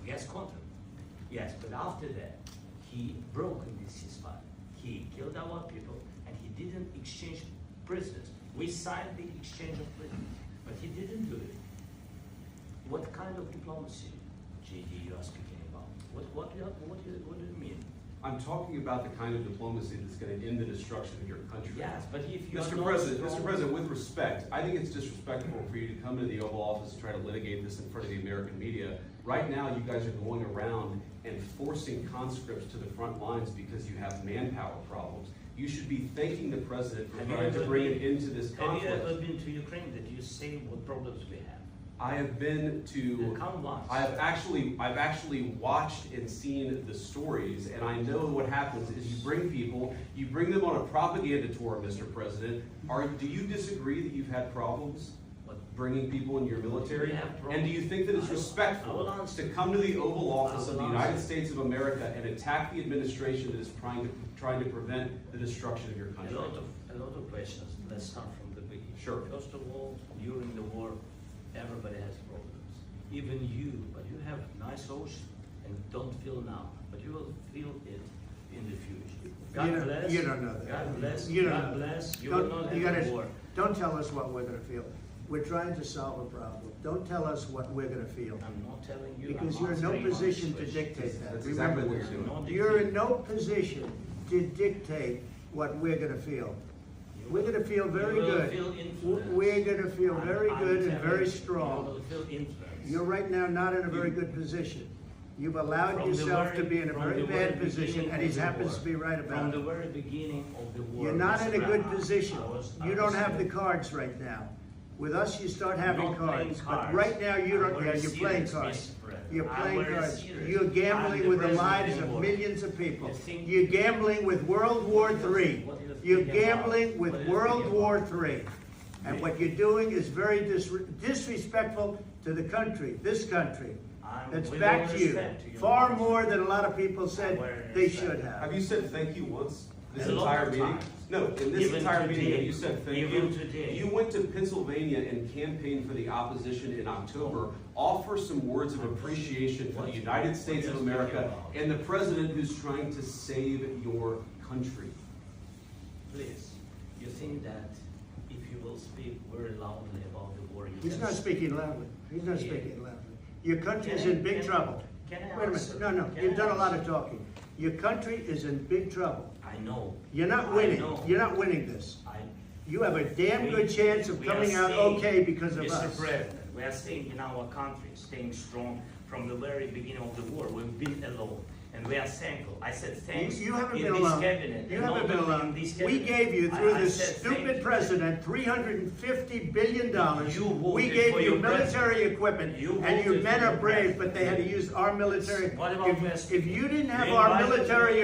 Yes, contract. Yes, but after that, he broke in this ceasefire. He killed our people, and he didn't exchange prisoners. We signed the exchange of prisoners, but he didn't do it. What kind of diplomacy, JD, you are speaking about? What do you mean? I'm talking about the kind of diplomacy that's going to end the destruction of your country. Yes, but if you Mr. President, with respect, I think it's disrespectful for you to come to the Oval Office and try to litigate this in front of the American media. Right now, you guys are going around and forcing conscripts to the front lines because you have manpower problems. You should be thanking the President for trying to bring it into this conflict. Have you ever been to Ukraine that you see what problems we have? I have been to. I've actually watched and seen the stories, and I know what happens is you bring them on a propaganda tour, Mr. President. Do you disagree that you've had problems bringing people in your military? And do you think that it's respectful to come to the Oval Office of the United States of America and attack the administration that is trying to prevent the destruction of your country? A lot of questions. Let's start from the beginning. Sure. First of all, during the war, everybody has problems. Even you, but you have nice ocean and don't feel now, but you will feel it in the future. God bless. You don't know that. God bless. You don't God know bless. that. You will not have a war. Don't tell us what we're going to feel. We're trying to solve a problem. Don't tell us what we're going to feel. I'm not telling you. Because I'm you're in no answering position honest to questions. dictate that. That's exactly what you're doing. You're in no position to dictate what we're going to feel. We're going to feel very good. We're going to feel very good and very strong. You will feel influence. You're right now not in a very good position. You've allowed yourself to be in a very bad position, and he happens to be right about it. From the very beginning of the war. You're not in a good position. You don't have the cards right now. With us, you start having cards. But right now, you don't. Yeah, you're playing cards. You're playing cards. You're gambling with the lives of millions of people. You're gambling with World War III. You're gambling with World War III. And what you're doing is very disrespectful to the country, this country. That's back to you. Far more than a lot of people said they should have. Have you said thank you once this entire meeting? No, in this entire meeting, have you said thank you? You went to Pennsylvania and campaigned for the opposition in October. Offer some words of appreciation for the United States of America and the president who's trying to save your country. Please, you think that if you will speak very loudly about the war, He's not speaking loudly. He's not speaking loudly. Your country is in big trouble. Wait a minute. No. You've done a lot of talking. Your country is in big trouble. I know. You're not winning. You're not winning this. You have a damn good chance of coming out okay because of us. Mr. President, we are staying in our country, staying strong from the very beginning of the war. We've been alone. And we are thankful. I said thanks. You haven't been alone. You haven't been alone. We gave you, through this stupid president, $350 billion. We gave you military equipment, and your men are brave, but they had to use our military. If you didn't have our military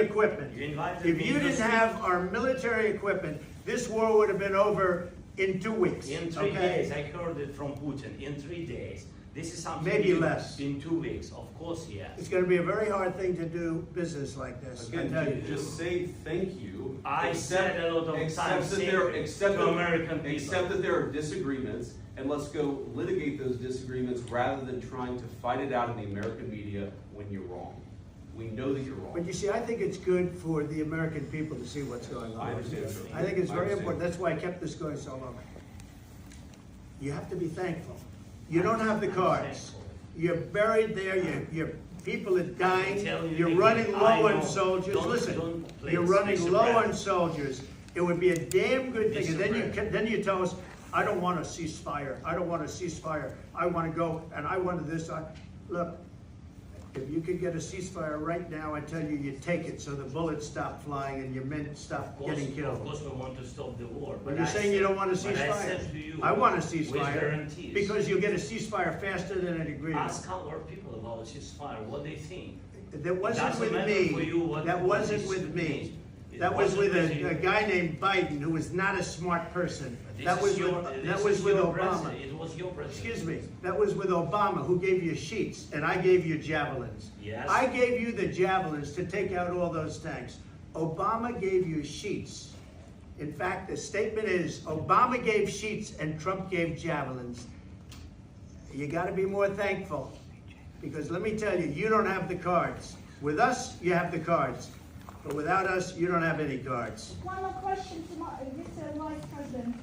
equipment, this war would have been over in 2 weeks. In 3 days. I heard it from Putin. In 3 days. This is something maybe less. In 2 weeks, of course, yes. It's going to be a very hard thing to do business like this. Again, just say thank you. I said a lot of times to American people. Accept that there are disagreements, and let's go litigate those disagreements rather than trying to fight it out in the American media when you're wrong. We know that you're wrong. But you see, I think it's good for the American people to see what's going on. I understand. I think it's very important. That's why I kept this going so long. You have to be thankful. You don't have the cards. You're buried there. Your people are dying. You're running low on soldiers. Listen, you're running low on soldiers. It would be a damn good thing. And then you tell us, I don't want a ceasefire. I don't want a ceasefire. I want to go and I want this. Look, if you could get a ceasefire right now, I tell you, you take it so the bullets stop flying and your men stop getting killed. Of course we want to stop the war. But you're saying you don't want a ceasefire. I want a ceasefire because you'll get a ceasefire faster than an agreement. Ask our people about a ceasefire, what they think. That wasn't with me. That wasn't with me. That was with a guy named Biden, who was not a smart person. That was with Obama. It was your president. Excuse me. That was with Obama, who gave you sheets, and I gave you javelins. Yes. I gave you the javelins to take out all those tanks. Obama gave you sheets. In fact, the statement is, Obama gave sheets and Trump gave javelins. You got to be more thankful. Because let me tell you, you don't have the cards. With us, you have the cards. But without us, you don't have any cards. One more question to Mr. Vice President.